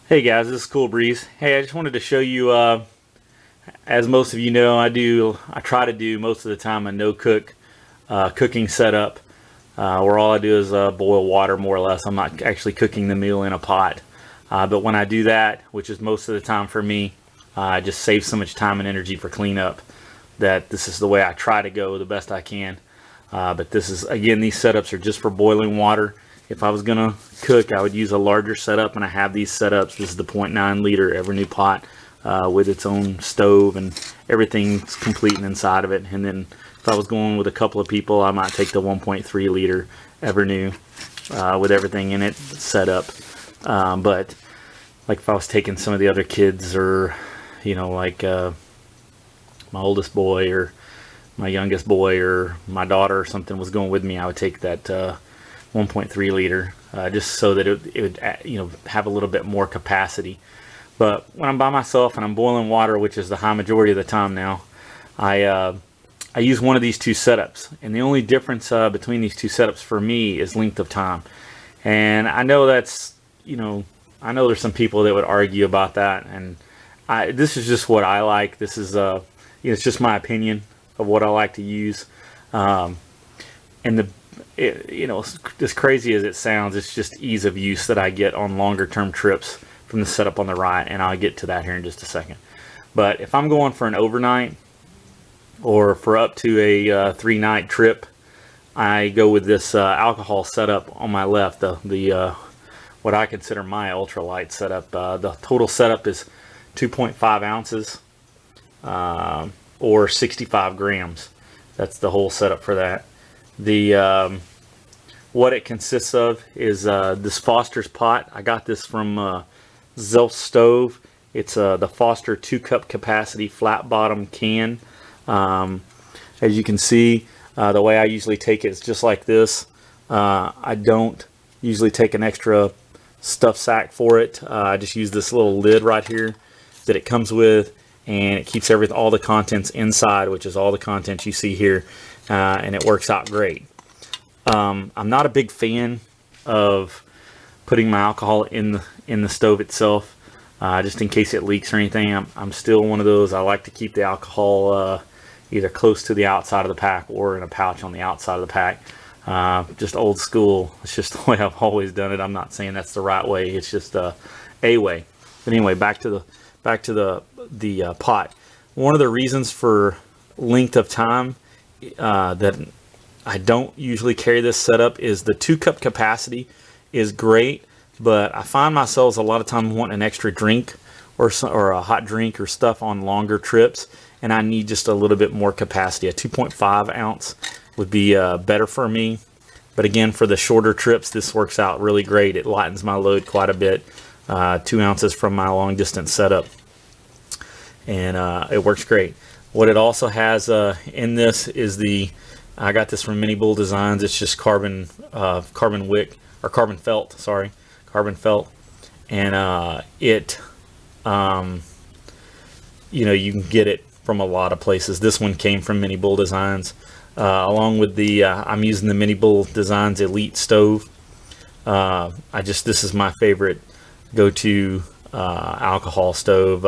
Hey guys, this is Cool Breeze. Hey, I just wanted to show you, as most of you know, I try to do most of the time a no-cook cooking setup, where all I do is boil water more or less. I'm not actually cooking the meal in a pot. But when I do that, which is most of the time for me, I just save so much time and energy for cleanup that this is the way I try to go the best I can. But this is, again, these setups are just for boiling water. If I was gonna cook, I would use a larger setup, and I have these setups. This is the 0.9 liter Evernew pot with its own stove and everything's complete inside of it. And then if I was going with a couple of people, I might take the 1.3 liter Evernew with everything in it set up. But like if I was taking some of the other kids, or like my oldest boy or my youngest boy or my daughter or something was going with me, I would take that 1.3 liter, just so that it would have a little bit more capacity. But when I'm by myself and I'm boiling water, which is the high majority of the time now, I use one of these two setups. And the only difference between these two setups for me is length of time. And I know that's, I know there's some people that would argue about that, and this is just what I like. This is it's just my opinion of what I like to use. And as crazy as it sounds, it's just ease of use that I get on longer term trips from the setup on the right, and I'll get to that here in just a second. But if I'm going for an overnight or for up to a 3-night trip, I go with this alcohol setup on my left, the what I consider my ultralight setup. The total setup is 2.5 ounces or 65 grams. That's the whole setup for that. The what it consists of is this Foster's pot. I got this from Zelph stove. It's the Foster 2-cup capacity flat bottom can. As you can see, the way I usually take it is just like this. I don't usually take an extra stuff sack for it. I just use this little lid right here that it comes with, and it keeps all the contents inside, which is all the contents you see here. And it works out great. I'm not a big fan of putting my alcohol in the stove itself, just in case it leaks or anything. I'm still one of those. I like to keep the alcohol either close to the outside of the pack or in a pouch on the outside of the pack. Just old school. It's just the way I've always done it. I'm not saying that's the right way. It's just a way. But anyway, back to the pot. One of the reasons for length of time that I don't usually carry this setup is the 2-cup capacity is great, but I find myself a lot of times wanting an extra drink or a hot drink or stuff on longer trips, and I need just a little bit more capacity. A 2.5 ounce would be better for me, but again, for the shorter trips, this works out really great. It lightens my load quite a bit. 2 ounces from my long distance setup, and it works great. What it also has in this is I got this from MiniBull Designs. It's just carbon wick, or carbon felt, sorry, carbon felt, and it you can get it from a lot of places. This one came from MiniBull Designs, along with the I'm using the MiniBull Designs Elite stove. This is my favorite go-to alcohol stove.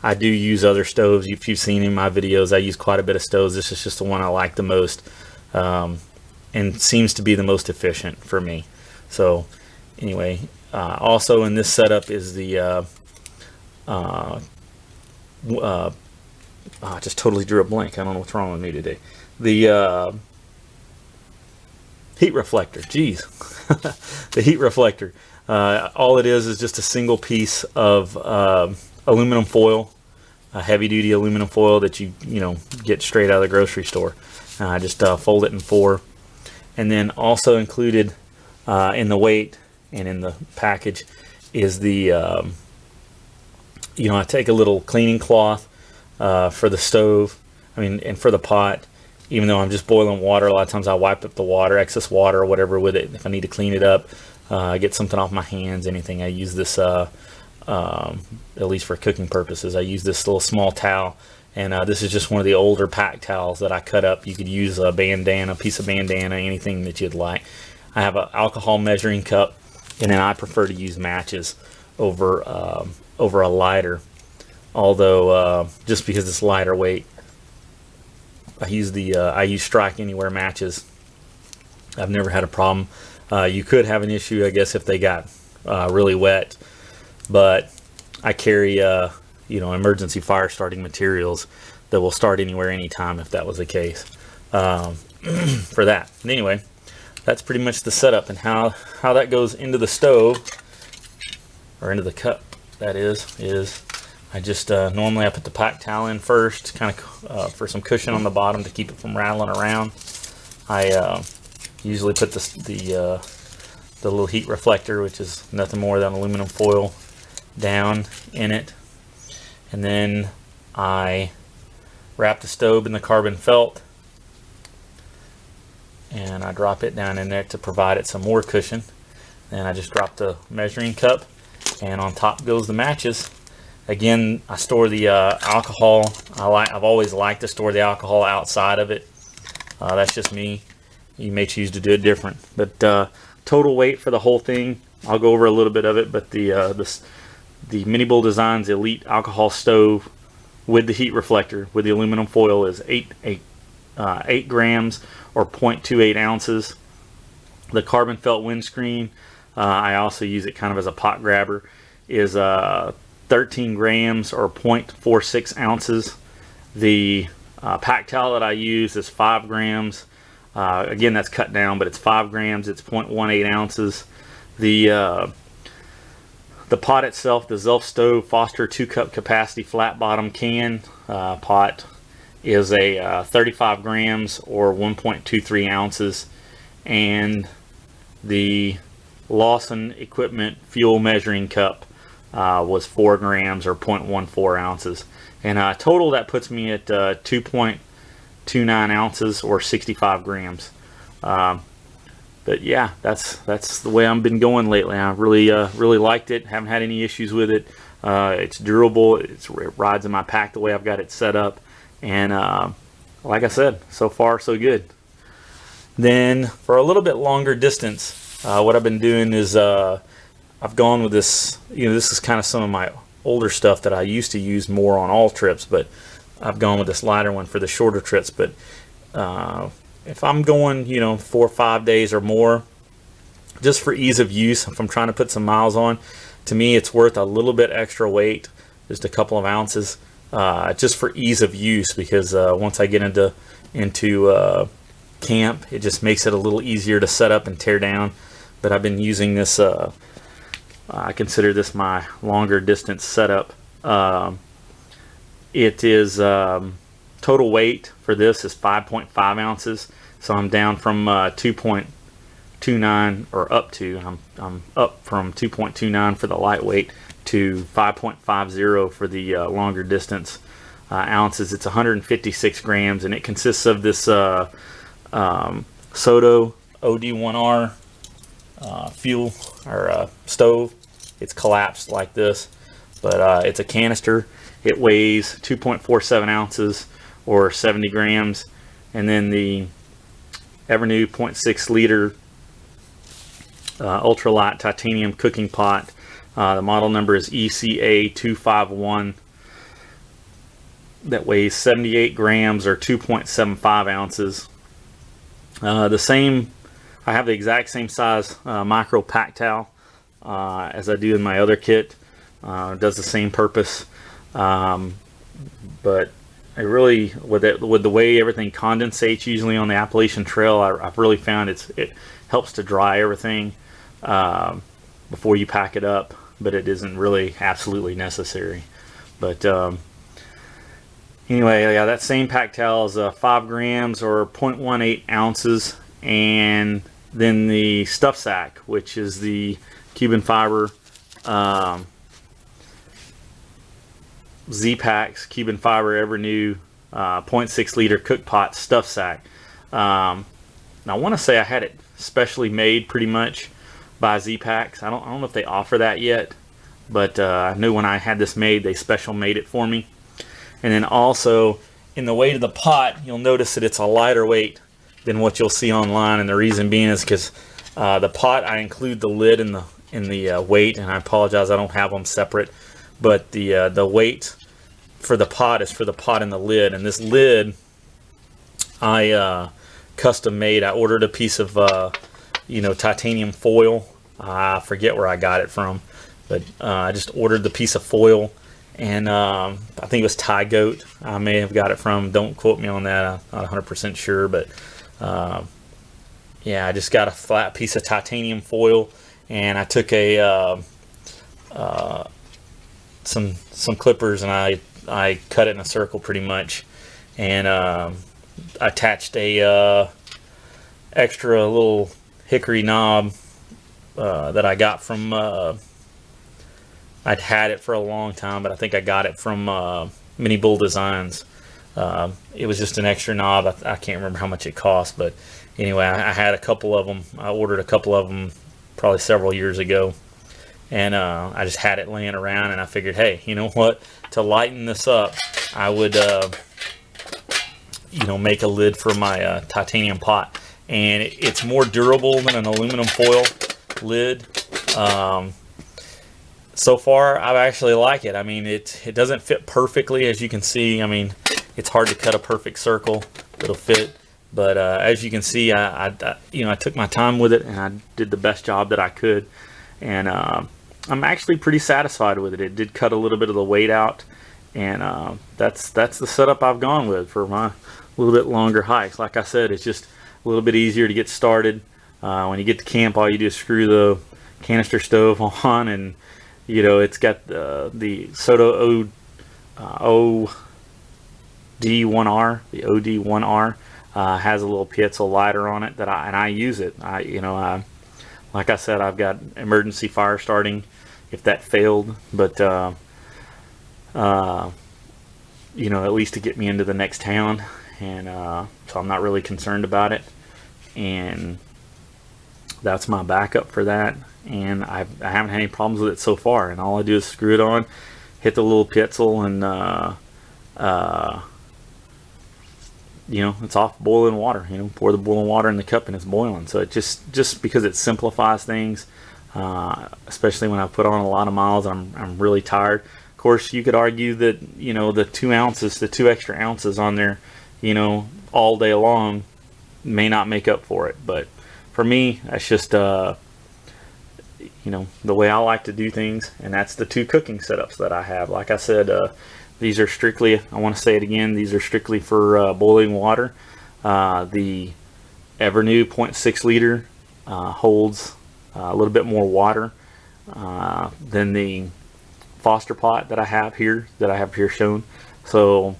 I do use other stoves. If you've seen in my videos, I use quite a bit of stoves. This is just the one I like the most, and seems to be the most efficient for me. So anyway, also in this setup is the I just totally drew a blank. I don't know what's wrong with me today. The heat reflector. Jeez. The heat reflector. All it is just a single piece of aluminum foil, a heavy-duty aluminum foil that you get straight out of the grocery store. Just fold it in 4, and then also included in the weight and in the package is the I take a little cleaning cloth for the stove, and for the pot. Even though I'm just boiling water, a lot of times I wipe up the water, excess water or whatever with it if I need to clean it up. Get something off my hands, anything. I use this, at least for cooking purposes, I use this little small towel, and this is just one of the older PackTowls that I cut up. You could use a bandana, piece of bandana, anything that you'd like. I have an alcohol measuring cup, and then I prefer to use matches over over a lighter. Although just because it's lighter weight, I use Strike Anywhere matches. I've never had a problem. You could have an issue, I guess, if they got really wet, but I carry emergency fire starting materials that will start anywhere, anytime, if that was the case, for that. And anyway, that's pretty much the setup, and how that goes into the stove, or into the cup, that is I just normally I put the PackTowl in first, kind of for some cushion on the bottom to keep it from rattling around. I usually put the little heat reflector, which is nothing more than aluminum foil, down in it, and then I wrap the stove in the carbon felt, and I drop it down in there to provide it some more cushion. Then I just drop the measuring cup, and on top goes the matches. Again, I store the alcohol. I've always liked to store the alcohol outside of it. That's just me. You may choose to do it different. But total weight for the whole thing, I'll go over a little bit of it. But the MiniBull Designs Elite Alcohol Stove with the heat reflector with the aluminum foil is 8 grams or 0.28 ounces. The carbon felt windscreen, I also use it kind of as a pot grabber, is 13 grams or 0.46 ounces. The PackTowl that I use is 5 grams. Again, that's cut down, but it's 5 grams. It's 0.18 ounces. The pot itself, the Zelph Stove Foster 2-cup capacity flat bottom can pot, is a 35 grams or 1.23 ounces. And the Lawson Equipment fuel measuring cup was 4 grams or 0.14 ounces. And total, that puts me at 2.29 ounces or 65 grams. But yeah, that's the way I've been going lately. I really liked it. Haven't had any issues with it. It's durable. It rides in my pack the way I've got it set up. And like I said, so far so good. Then for a little bit longer distance, what I've been doing is I've gone with this. This is kind of some of my older stuff that I used to use more on all trips, but I've gone with this lighter one for the shorter trips. But if I'm going 4 or 5 days or more, just for ease of use, if I'm trying to put some miles on, to me it's worth a little bit extra weight, just a couple of ounces, just for ease of use, because once I get into camp, it just makes it a little easier to set up and tear down. But I've been using this, I consider this my longer distance setup. It is total weight for this is 5.5 ounces, so I'm down from 2.29, or up to, I'm up from 2.29 for the lightweight to 5.50 for the longer distance ounces. It's 156 grams, and it consists of this Soto OD1R fuel or stove. It's collapsed like this, but it's a canister. It weighs 2.47 ounces or 70 grams. And then the Evernew 0.6 liter ultralight titanium cooking pot. The model number is ECA251. That weighs 78 grams or 2.75 ounces. I have the exact same size micro PackTowl as I do in my other kit. It does the same purpose, but I really, with the way everything condensates usually on the Appalachian Trail, I've really found it helps to dry everything before you pack it up, but it isn't really absolutely necessary. But anyway, yeah, that same PackTowl is 5 grams or 0.18 ounces. And then the stuff sack, which is the Cuben fiber Z-Packs Cuben fiber Evernew 0.6 liter cook pot stuff sack. Now I want to say I had it specially made pretty much by Z-Packs. I don't know if they offer that yet, but I knew when I had this made, they special made it for me. And then also in the weight of the pot, you'll notice that it's a lighter weight than what you'll see online, and the reason being is because the pot, I include the lid in in the weight, and I apologize I don't have them separate, but the weight for the pot is for the pot and the lid. And this lid I custom made. I ordered a piece of titanium foil. I forget where I got it from, but I just ordered the piece of foil, and I think it was Thai Goat I may have got it from. Don't quote me on that, I'm not 100% sure, but yeah, I just got a flat piece of titanium foil, and I took some clippers, and I cut it in a circle pretty much, and attached a extra little hickory knob that I got from I'd had it for a long time, but I think I got it from MiniBull Designs. It was just an extra knob. I can't remember how much it cost, but anyway, I had a couple of them. I ordered a couple of them probably several years ago, and I just had it laying around, and I figured, hey, you know what, to lighten this up, I would make a lid for my titanium pot, and it's more durable than an aluminum foil lid. So far I actually like it. I mean, it doesn't fit perfectly, as you can see. I mean, it's hard to cut a perfect circle that'll fit, but as you can see, I took my time with it, and I did the best job that I could, and I'm actually pretty satisfied with it. It did cut a little bit of the weight out, and that's the setup I've gone with for my little bit longer hikes. Like I said, it's just a little bit easier to get started. When you get to camp, all you do is screw the canister stove on, and it's got the Soto OD1R. The OD1R has a little piezo lighter on it that I use it. Like I said, I've got emergency fire starting if that failed, but at least to get me into the next town, and so I'm not really concerned about it, and that's my backup for that. And I haven't had any problems with it so far, and all I do is screw it on, hit the little piezo, and it's off boiling water. Pour the boiling water in the cup and it's boiling. So it just because it simplifies things, especially when I put on a lot of miles, I'm really tired. Of course, you could argue that the 2 ounces, the 2 extra ounces on there, all day long may not make up for it. But for me, that's just the way I like to do things, and that's the 2 cooking setups that I have. Like I said, these are strictly, I want to say it again, these are strictly for boiling water. The Evernew 0.6 liter holds a little bit more water than the Foster pot that I have here shown. So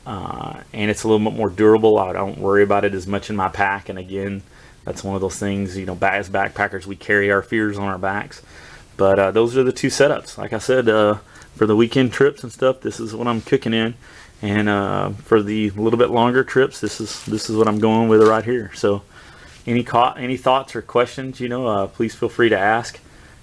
and it's a little bit more durable. I don't worry about it as much in my pack, and again, that's one of those things, as backpackers, we carry our fears on our backs. But those are the 2 setups. Like I said, for the weekend trips and stuff, this is what I'm cooking in, and for the little bit longer trips, this is what I'm going with right here. So any thoughts or questions, please feel free to ask.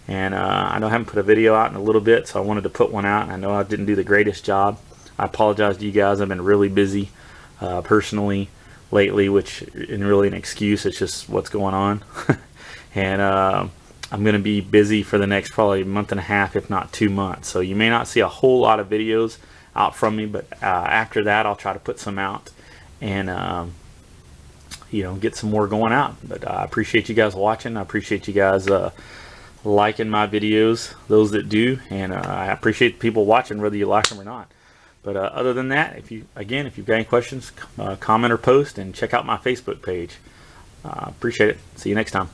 And I know I haven't put a video out in a little bit, so I wanted to put one out. I know I didn't do the greatest job. I apologize to you guys. I've been really busy personally lately, which isn't really an excuse. It's just what's going on. And I'm going to be busy for the next probably month and a half, if not 2 months. So you may not see a whole lot of videos out from me, but after that, I'll try to put some out, and get some more going out. But I appreciate you guys watching. I appreciate you guys liking my videos, those that do, and I appreciate the people watching, whether you like them or not. But other than that, if you've got any questions, comment or post, and check out my Facebook page. Appreciate it. See you next time.